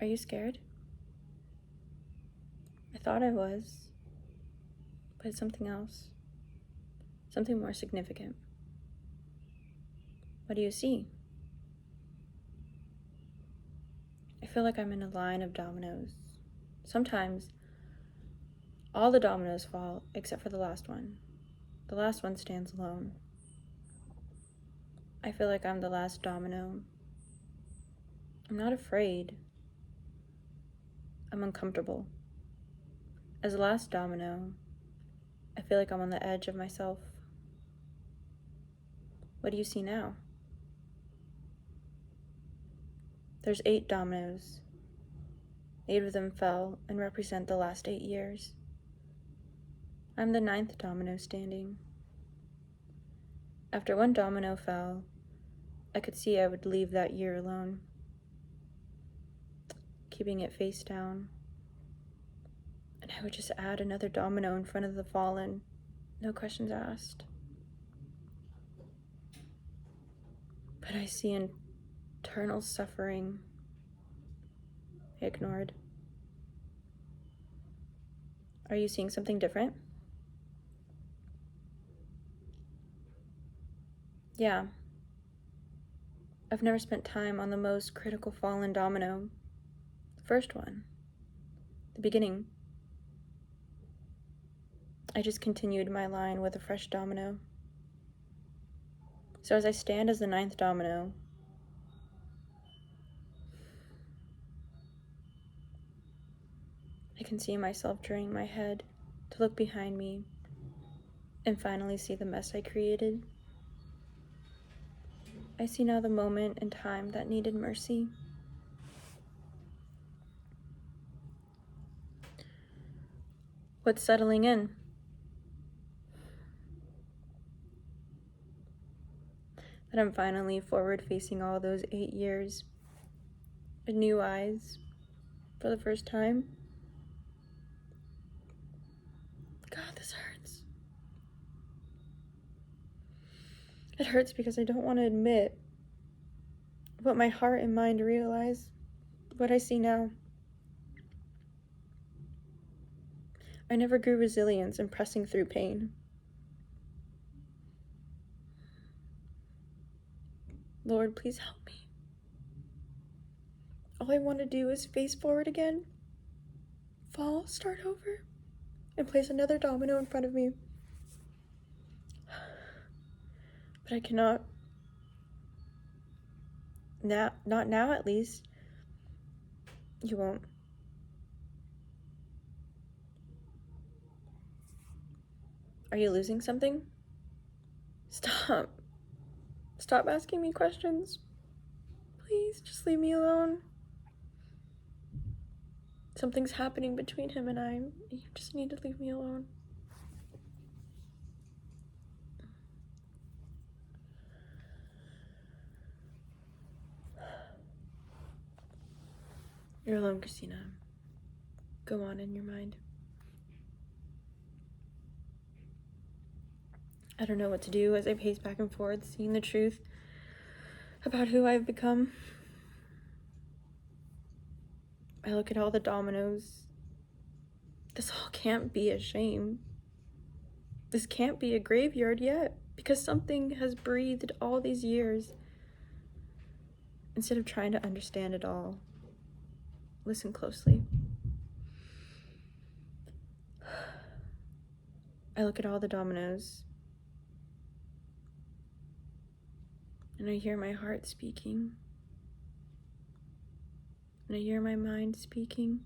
Are you scared? I thought I was, but it's something else. Something more significant. What do you see? I feel like I'm in a line of dominoes. Sometimes, all the dominoes fall except for the last one. The last one stands alone. I feel like I'm the last domino. I'm not afraid. I'm uncomfortable. As the last domino, I feel like I'm on the edge of myself. What do you see now? There's 8 dominoes. 8 of them fell and represent the last 8 years. I'm the 9th domino standing. After one domino fell, I could see I would leave that year alone, keeping it face down. And I would just add another domino in front of the fallen, no questions asked. But I see eternal suffering I ignored. Are you seeing something different? Yeah. I've never spent time on the most critical fallen domino. The first one. The beginning. I just continued my line with a fresh domino. So as I stand as the 9th domino, I can see myself turning my head to look behind me and finally see the mess I created. I see now the moment in time that needed mercy. What's settling in? That I'm finally forward facing all those 8 years with new eyes for the first time. God, this hurts. It hurts because I don't want to admit what my heart and mind realize, what I see now. I never grew resilience in pressing through pain. Lord, please help me. All I want to do is face forward again, fall, start over, and place another domino in front of me. But I cannot. Not now, at least. You won't. Are you losing something? Stop. Stop asking me questions. Please, just leave me alone. Something's happening between him and I. You just need to leave me alone. You're alone, Christina. Go on in your mind. I don't know what to do as I pace back and forth, seeing the truth about who I've become. I look at all the dominoes. This all can't be a shame. This can't be a graveyard yet, because something has breathed all these years. Instead of trying to understand it all, listen closely. I look at all the dominoes, and I hear my heart speaking, and I hear my mind speaking,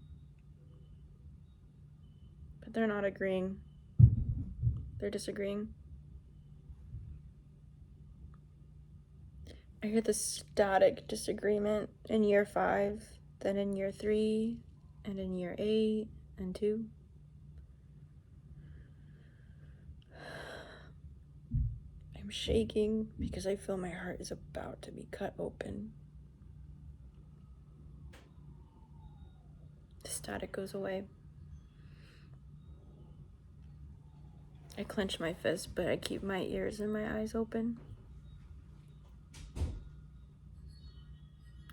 but they're not agreeing. They're disagreeing. I hear the static disagreement in year 5, then in year 3, and in year 8 and 2. I'm shaking because I feel my heart is about to be cut open. The static goes away. I clench my fist, but I keep my ears and my eyes open.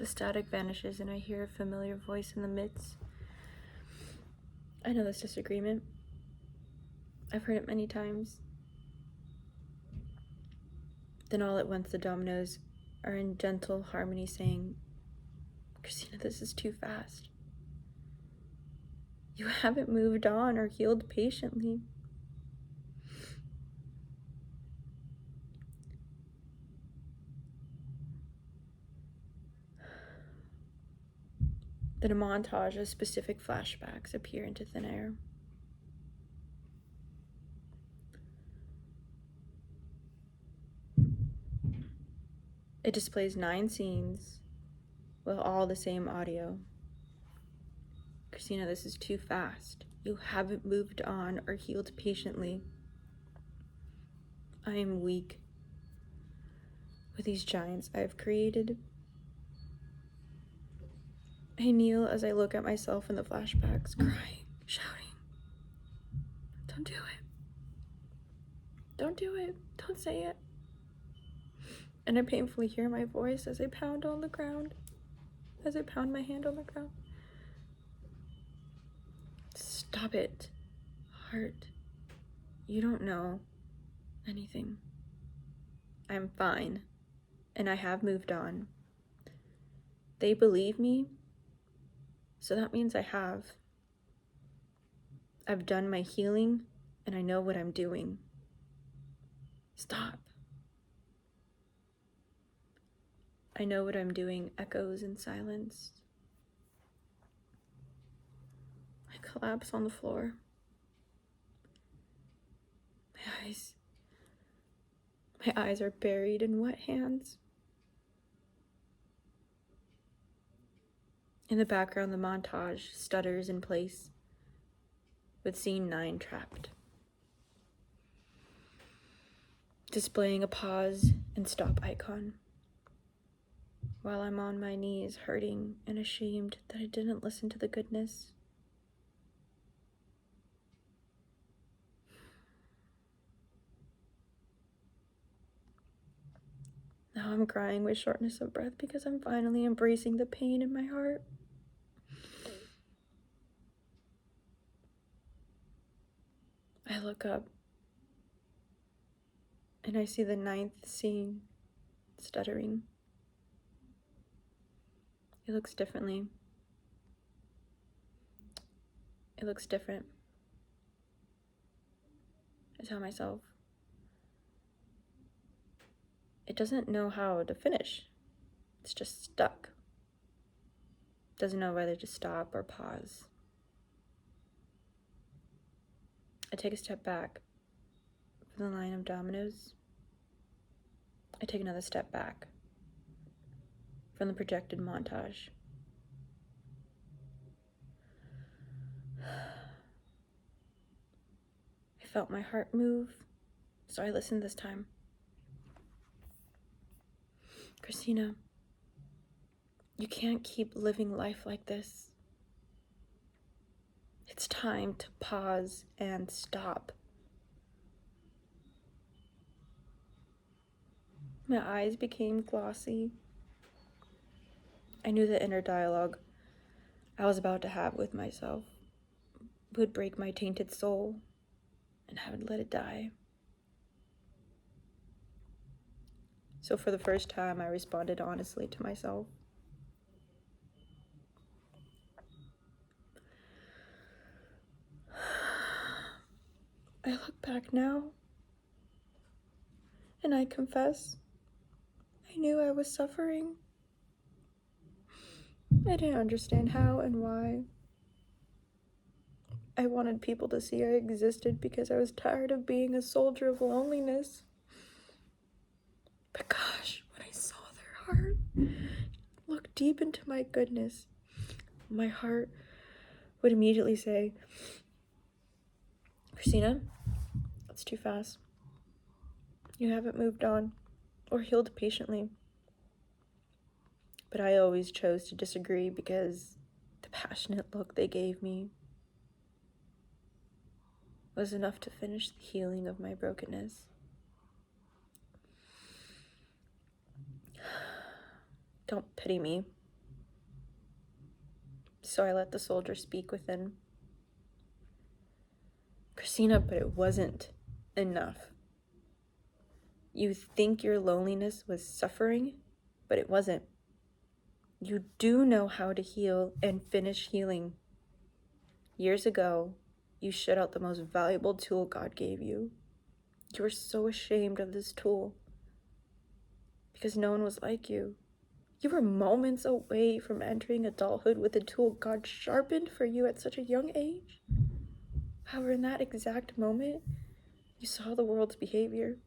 The static vanishes and I hear a familiar voice in the midst. I know this disagreement. I've heard it many times. Then all at once the dominoes are in gentle harmony saying, Christina, this is too fast. You haven't moved on or healed patiently. Then a montage of specific flashbacks appear into thin air. It displays 9 scenes with all the same audio. Christina, this is too fast. You haven't moved on or healed patiently. I am weak with these giants I have created. I kneel as I look at myself in the flashbacks, crying, shouting, don't do it. Don't do it. Don't say it. And I painfully hear my voice as I pound on the ground, as I pound my hand on the ground. Stop it, heart. You don't know anything. I'm fine, and I have moved on. They believe me, so that means I have. I've done my healing, and I know what I'm doing. Stop. I know what I'm doing echoes in silence. I collapse on the floor. My eyes are buried in wet hands. In the background, the montage stutters in place, with scene 9 trapped, displaying a pause and stop icon, while I'm on my knees, hurting and ashamed that I didn't listen to the goodness. Now I'm crying with shortness of breath because I'm finally embracing the pain in my heart. I look up and I see the 9th scene stuttering. It looks differently. It looks different. I tell myself, it doesn't know how to finish. It's just stuck. Doesn't know whether to stop or pause. I take a step back from the line of dominoes. I take another step back from the projected montage. I felt my heart move, so I listened this time. Christina, you can't keep living life like this. It's time to pause and stop. My eyes became glossy. I knew the inner dialogue I was about to have with myself would break my tainted soul, and I would let it die. So for the first time, I responded honestly to myself. I look back now, and I confess, I knew I was suffering. I didn't understand how and why. I wanted people to see I existed because I was tired of being a soldier of loneliness. But gosh, when I saw their heart, look deep into my goodness, my heart would immediately say, Christina, that's too fast. You haven't moved on or healed patiently. But I always chose to disagree because the passionate look they gave me was enough to finish the healing of my brokenness. Don't pity me. So I let the soldier speak within. Christina, but it wasn't enough. You think your loneliness was suffering, but it wasn't. You do know how to heal and finish healing. Years ago, you shut out the most valuable tool God gave you. You were so ashamed of this tool because no one was like you. You were moments away from entering adulthood with a tool God sharpened for you at such a young age. However, in that exact moment, you saw the world's behavior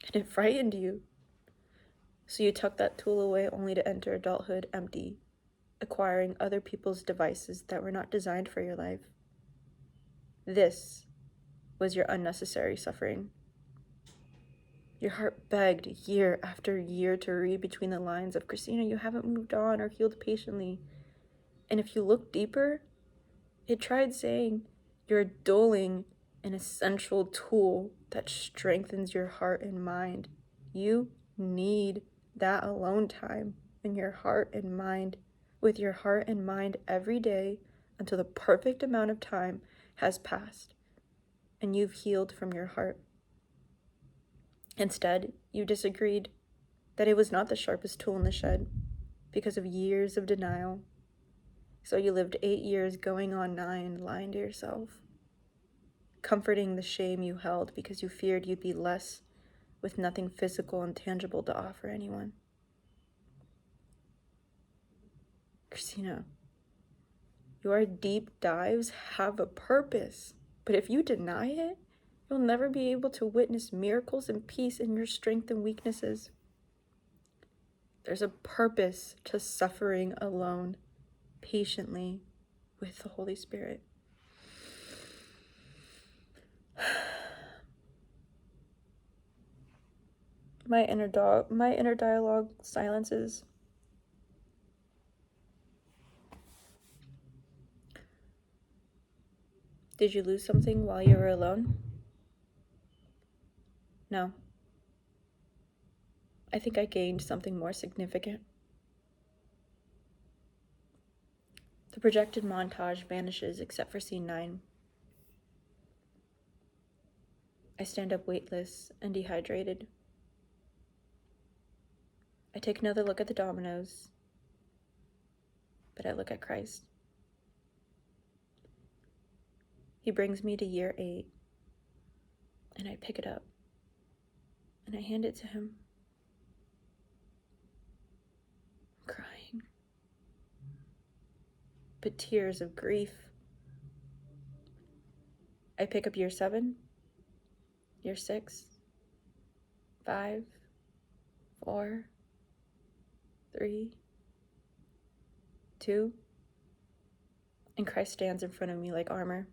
and it frightened you. So you tucked that tool away only to enter adulthood empty, acquiring other people's devices that were not designed for your life. This was your unnecessary suffering. Your heart begged year after year to read between the lines of, Christina, you haven't moved on or healed patiently. And if you look deeper, it tried saying you're dulling an essential tool that strengthens your heart and mind. You need that alone time in your heart and mind, with your heart and mind every day until the perfect amount of time has passed and you've healed from your heart. Instead, you disagreed that it was not the sharpest tool in the shed because of years of denial. So you lived 8 years going on 9, lying to yourself, comforting the shame you held because you feared you'd be less with nothing physical and tangible to offer anyone. Christina, your deep dives have a purpose, but if you deny it, you'll never be able to witness miracles and peace in your strengths and weaknesses. There's a purpose to suffering alone, patiently, with the Holy Spirit. My inner dialogue silences. Did you lose something while you were alone? No. I think I gained something more significant. The projected montage vanishes except for scene 9. I stand up weightless and dehydrated. I take another look at the dominoes, but I look at Christ. He brings me to year 8, and I pick it up, and I hand it to him. I'm crying, but tears of grief. I pick up year 7, year 6, 5, 4, 3, 2, and Christ stands in front of me like armor.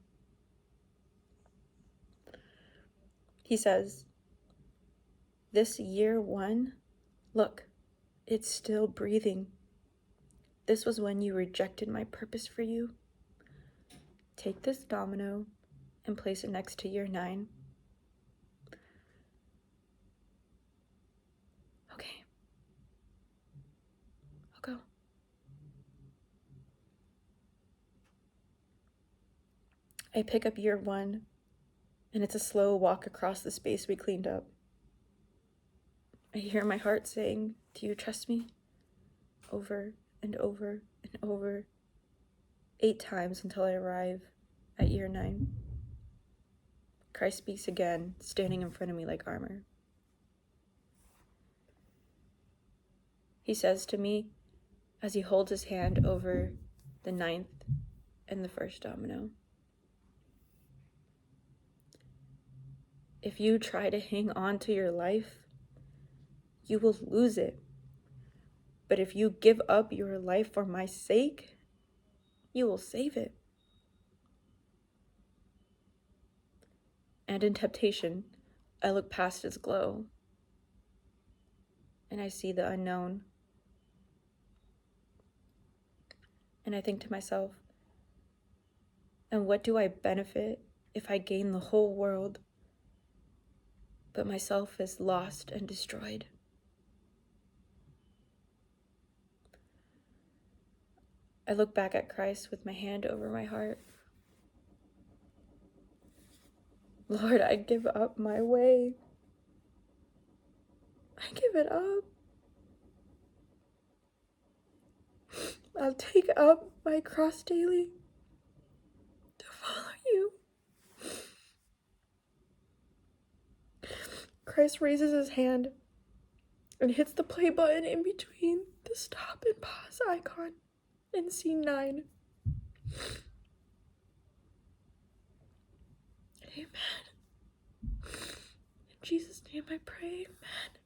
He says, this year 1, look, it's still breathing. This was when you rejected my purpose for you. Take this domino and place it next to year 9. Okay. I'll go. I pick up year 1, and it's a slow walk across the space we cleaned up. I hear my heart saying, do you trust me? Over and over and over, 8 times until I arrive at year 9. Christ speaks again, standing in front of me like armor. He says to me as he holds his hand over the 9th and the 1st domino, if you try to hang on to your life, you will lose it. But if you give up your life for my sake, you will save it. And in temptation, I look past its glow, and I see the unknown. And I think to myself, and what do I benefit if I gain the whole world, but myself is lost and destroyed? I look back at Christ with my hand over my heart. Lord, I give up my way. I give it up. I'll take up my cross daily to follow you. Christ raises his hand and hits the play button in between the stop and pause icon in scene 9. Amen. In Jesus' name I pray, amen.